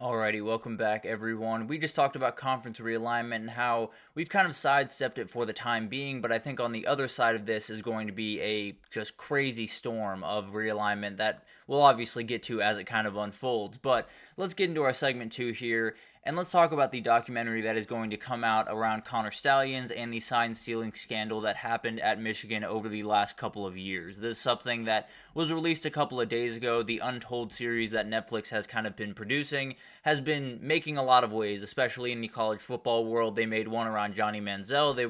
Alrighty, welcome back, everyone. We just talked about conference realignment and how we've kind of sidestepped it for the time being, but I think on the other side of this is going to be a just crazy storm of realignment that we'll obviously get to as it kind of unfolds. But let's get into our segment 2 here, and let's talk about the documentary that is going to come out around Connor Stalions and the sign stealing scandal that happened at Michigan over the last couple of years. This is something that was released a couple of days ago. The Untold series that Netflix has kind of been producing has been making a lot of waves, especially in the college football world. They made one around Johnny Manziel. They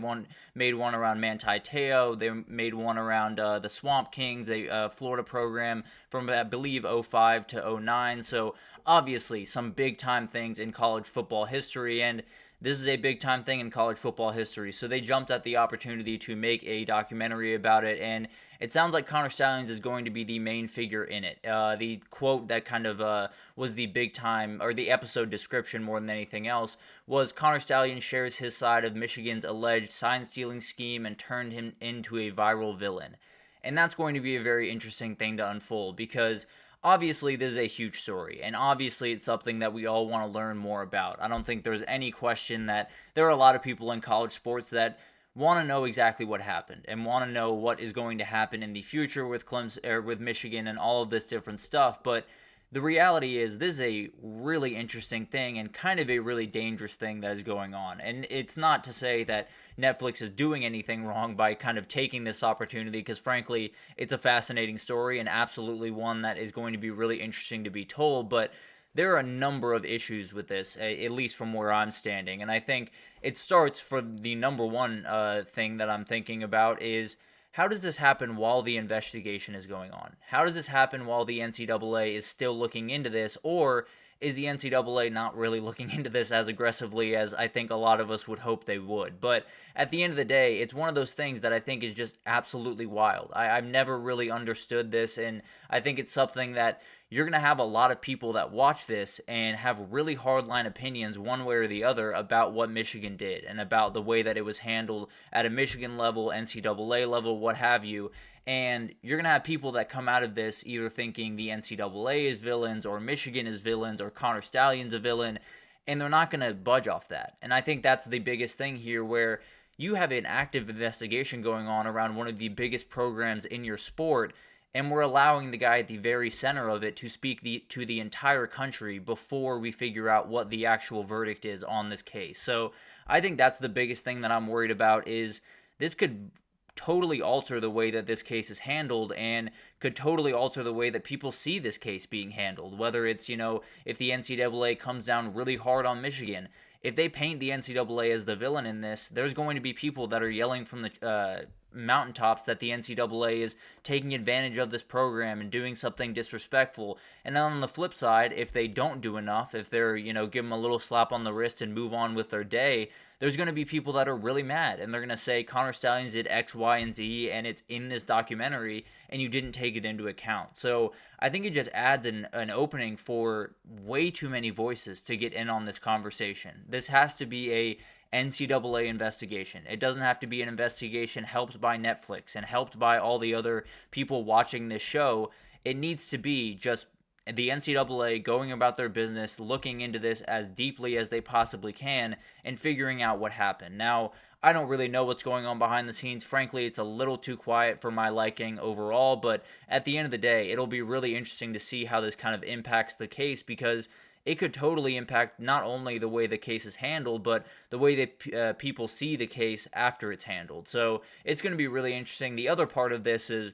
made one around Manti Te'o. They made one around the Swamp Kings, a Florida program from, I believe, '05 to '09. So obviously some big time things in college football history, and this is a big time thing in college football history. So they jumped at the opportunity to make a documentary about it, and it sounds like Connor Stalions is going to be the main figure in it. The quote that kind of was the big time, or the episode description more than anything else, was Connor Stalions shares his side of Michigan's alleged sign stealing scheme and turned him into a viral villain. And that's going to be a very interesting thing to unfold, because obviously this is a huge story, and obviously it's something that we all want to learn more about. I don't think there's any question that there are a lot of people in college sports that want to know exactly what happened and want to know what is going to happen in the future with Clemson or with Michigan and all of this different stuff. But the reality is this is a really interesting thing and kind of a really dangerous thing that is going on. And it's not to say that Netflix is doing anything wrong by kind of taking this opportunity, because frankly, it's a fascinating story and absolutely one that is going to be really interesting to be told. But there are a number of issues with this, at least from where I'm standing. And I think it starts for the number one thing that I'm thinking about is, how does this happen while the investigation is going on? How does this happen while the NCAA is still looking into this? Or is the NCAA not really looking into this as aggressively as I think a lot of us would hope they would? But at the end of the day, it's one of those things that I think is just absolutely wild. I've never really understood this, and I think it's something that you're going to have a lot of people that watch this and have really hardline opinions one way or the other about what Michigan did and about the way that it was handled at a Michigan level, NCAA level, what have you. And you're going to have people that come out of this either thinking the NCAA is villains or Michigan is villains or Connor Stalions a villain, and they're not going to budge off that. And I think that's the biggest thing here, where you have an active investigation going on around one of the biggest programs in your sport, and we're allowing the guy at the very center of it to speak to the entire country before we figure out what the actual verdict is on this case. So I think that's the biggest thing that I'm worried about, is this could totally alter the way that this case is handled, and could totally alter the way that people see this case being handled. Whether it's, if the NCAA comes down really hard on Michigan, if they paint the NCAA as the villain in this, there's going to be people that are yelling from the mountaintops that the NCAA is taking advantage of this program and doing something disrespectful. And then on the flip side, if they don't do enough, if they're, give them a little slap on the wrist and move on with their day, there's going to be people that are really mad, and they're going to say Connor Stalions did X, Y, and Z, and it's in this documentary, and you didn't take it into account. So I think it just adds an opening for way too many voices to get in on this conversation. This has to be a NCAA investigation. It doesn't have to be an investigation helped by Netflix and helped by all the other people watching this show. It needs to be just the NCAA going about their business, looking into this as deeply as they possibly can, and figuring out what happened. Now, I don't really know what's going on behind the scenes. Frankly, it's a little too quiet for my liking overall, but at the end of the day, it'll be really interesting to see how this kind of impacts the case, because it could totally impact not only the way the case is handled, but the way that people see the case after it's handled. So it's going to be really interesting. The other part of this is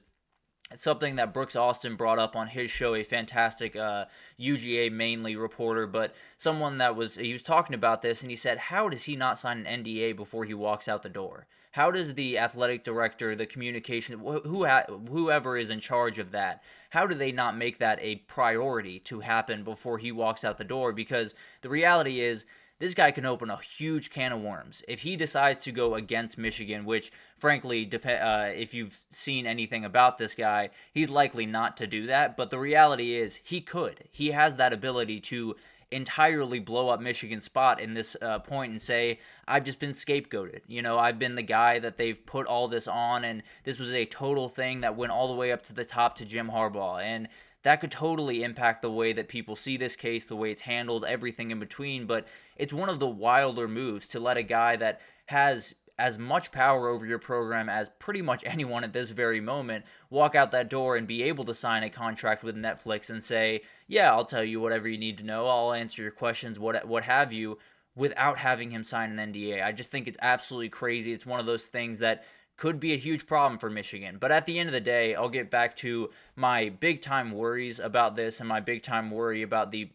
something that Brooks Austin brought up on his show, a fantastic UGA mainly reporter, but someone that he was talking about this, and he said, how does he not sign an NDA before he walks out the door? How does the athletic director, the communication, whoever is in charge of that, how do they not make that a priority to happen before he walks out the door? Because the reality is, this guy can open a huge can of worms. If he decides to go against Michigan, which, frankly, if you've seen anything about this guy, he's likely not to do that. But the reality is, he could. He has that ability to entirely blow up Michigan's spot in this point and say, I've just been scapegoated. I've been the guy that they've put all this on, and this was a total thing that went all the way up to the top to Jim Harbaugh. And that could totally impact the way that people see this case, the way it's handled, everything in between. But it's one of the wilder moves to let a guy that has as much power over your program as pretty much anyone at this very moment walk out that door and be able to sign a contract with Netflix and say, yeah, I'll tell you whatever you need to know, I'll answer your questions, what have you, without having him sign an NDA. I just think it's absolutely crazy. It's one of those things that could be a huge problem for Michigan. But at the end of the day, I'll get back to my big time worries about this, and my big time worry about the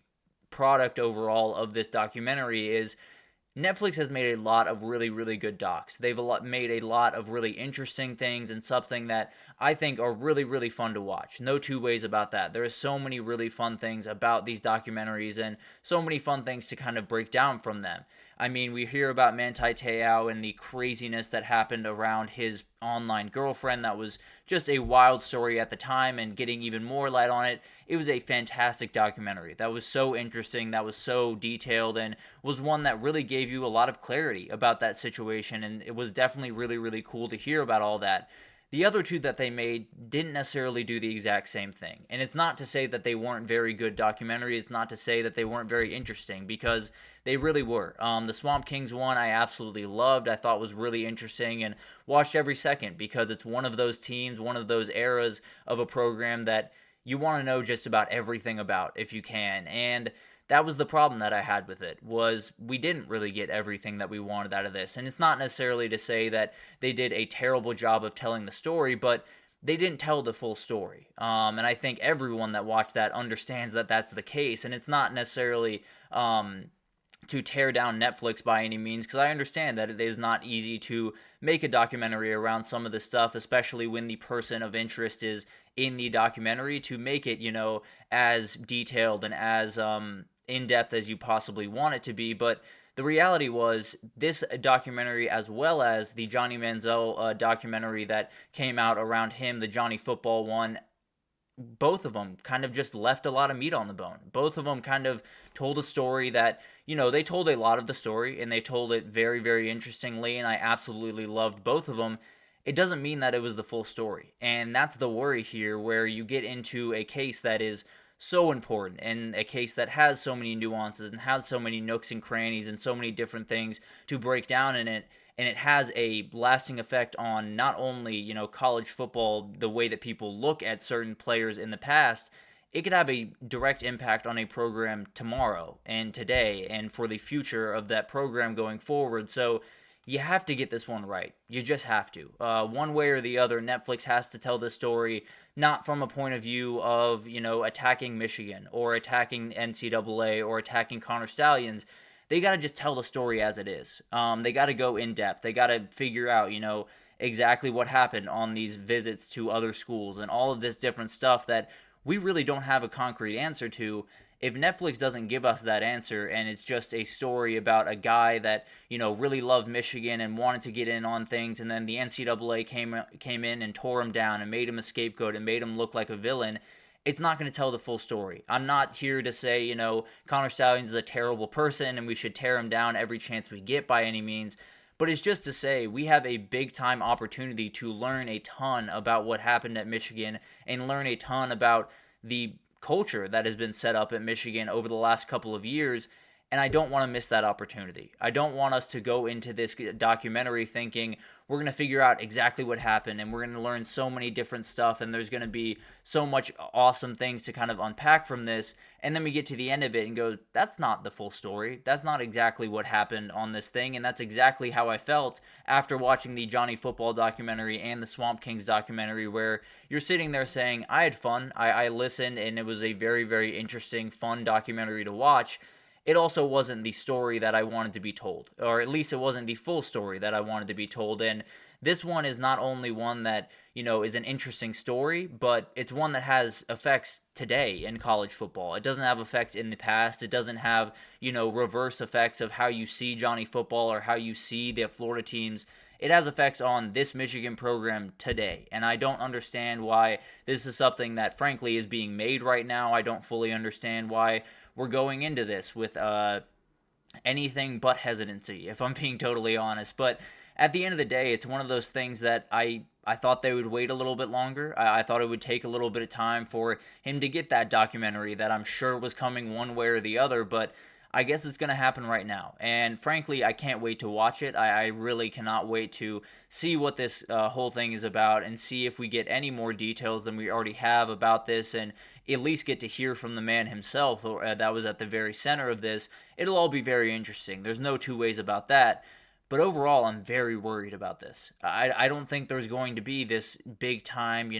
product overall of this documentary is Netflix has made a lot of really, really good docs. They've made a lot of really interesting things and something that I think are really, really fun to watch. No two ways about that. There are so many really fun things about these documentaries and so many fun things to kind of break down from them. I mean, we hear about Manti Te'o and the craziness that happened around his online girlfriend. That was just a wild story at the time, and getting even more light on it, it was a fantastic documentary. That was so interesting, that was so detailed, and was one that really gave you a lot of clarity about that situation, and it was definitely really, really cool to hear about all that. The other two that they made didn't necessarily do the exact same thing. And it's not to say that they weren't very good documentaries. It's not to say that they weren't very interesting, because they really were. The Swamp Kings one I absolutely loved. I thought was really interesting and watched every second, because it's one of those teams, one of those eras of a program that you want to know just about everything about if you can. And that was the problem that I had with it, was we didn't really get everything that we wanted out of this. And it's not necessarily to say that they did a terrible job of telling the story, but they didn't tell the full story. And I think everyone that watched that understands that that's the case. And it's not necessarily to tear down Netflix by any means, because I understand that it is not easy to make a documentary around some of this stuff, especially when the person of interest is in the documentary, to make it, as detailed and as in-depth as you possibly want it to be. But the reality was, this documentary, as well as the Johnny Manziel documentary that came out around him, the Johnny Football one, both of them kind of just left a lot of meat on the bone. Both of them kind of told a story that, they told a lot of the story, and they told it very, very interestingly, and I absolutely loved both of them. It doesn't mean that it was the full story. And that's the worry here, where you get into a case that is so important, and a case that has so many nuances and has so many nooks and crannies and so many different things to break down in it. And it has a lasting effect on not only, college football, the way that people look at certain players in the past. It could have a direct impact on a program tomorrow and today and for the future of that program going forward. So you have to get this one right. You just have to. One way or the other, Netflix has to tell this story, not from a point of view of, attacking Michigan or attacking NCAA or attacking Connor Stalions. They got to just tell the story as it is. They got to go in depth. They got to figure out, exactly what happened on these visits to other schools and all of this different stuff that we really don't have a concrete answer to. If Netflix doesn't give us that answer, and it's just a story about a guy that, really loved Michigan and wanted to get in on things, and then the NCAA came in and tore him down and made him a scapegoat and made him look like a villain, it's not going to tell the full story. I'm not here to say, Connor Stalions is a terrible person and we should tear him down every chance we get by any means. But it's just to say we have a big-time opportunity to learn a ton about what happened at Michigan and learn a ton about the culture that has been set up at Michigan over the last couple of years, and I don't want to miss that opportunity. I don't want us to go into this documentary thinking we're going to figure out exactly what happened and we're going to learn so many different stuff and there's going to be so much awesome things to kind of unpack from this, and then we get to the end of it and go, that's not the full story. That's not exactly what happened on this thing, and that's exactly how I felt after watching the Johnny Football documentary and the Swamp Kings documentary, where you're sitting there saying, I had fun, I listened, and it was a very, very interesting, fun documentary to watch. It also wasn't the story that I wanted to be told, or at least it wasn't the full story that I wanted to be told. And this one is not only one that, is an interesting story, but it's one that has effects today in college football. It doesn't have effects in the past. It doesn't have, reverse effects of how you see Johnny Football or how you see the Florida teams. It has effects on this Michigan program today, and I don't understand why this is something that, frankly, is being made right now. I don't fully understand why we're going into this with anything but hesitancy, if I'm being totally honest. But at the end of the day, it's one of those things that I I thought they would wait a little bit longer. I thought it would take a little bit of time for him to get that documentary that I'm sure was coming one way or the other, but I guess it's going to happen right now. And frankly, I can't wait to watch it. I really cannot wait to see what this whole thing is about and see if we get any more details than we already have about this, and at least get to hear from the man himself that was at the very center of this. It'll all be very interesting. There's no two ways about that. But overall, I'm very worried about this. I don't think there's going to be this big time,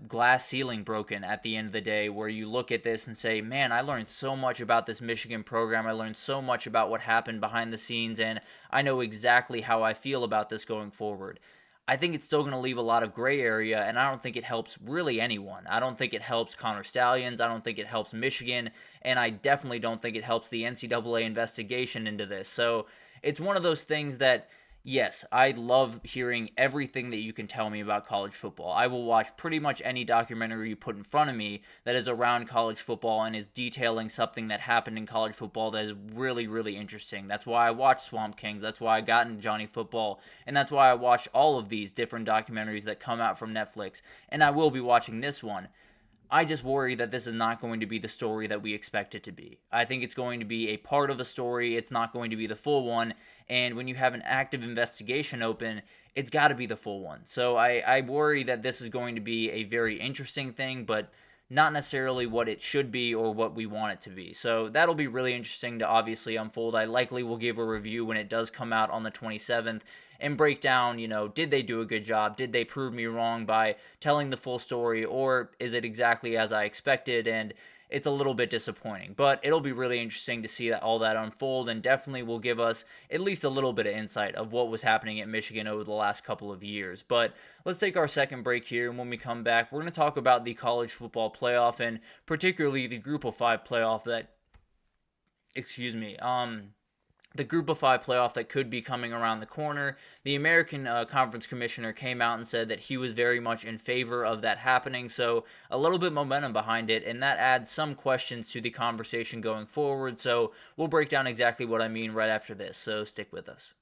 glass ceiling broken at the end of the day where you look at this and say, man, I learned so much about this Michigan program. I learned so much about what happened behind the scenes, and I know exactly how I feel about this going forward. I think it's still going to leave a lot of gray area, and I don't think it helps really anyone. I don't think it helps Connor Stalions. I don't think it helps Michigan, and I definitely don't think it helps the NCAA investigation into this. So it's one of those things that, yes, I love hearing everything that you can tell me about college football. I will watch pretty much any documentary you put in front of me that is around college football and is detailing something that happened in college football that is really, really interesting. That's why I watch Swamp Kings. That's why I got into Johnny Football. And that's why I watch all of these different documentaries that come out from Netflix. And I will be watching this one. I just worry that this is not going to be the story that we expect it to be. I think it's going to be a part of a story. It's not going to be the full one. And when you have an active investigation open, it's got to be the full one. So I worry that this is going to be a very interesting thing, but not necessarily what it should be or what we want it to be. So that'll be really interesting to obviously unfold. I likely will give a review when it does come out on the 27th and break down, did they do a good job? Did they prove me wrong by telling the full story, or is it exactly as I expected and it's a little bit disappointing? But it'll be really interesting to see all that unfold, and definitely will give us at least a little bit of insight of what was happening at Michigan over the last couple of years. But let's take our second break here, and when we come back, we're going to talk about the college football playoff, and particularly the Group of 5 playoff the Group of 5 playoff that could be coming around the corner. The American Conference Commissioner came out and said that he was very much in favor of that happening, so a little bit momentum behind it, and that adds some questions to the conversation going forward, so we'll break down exactly what I mean right after this, so stick with us.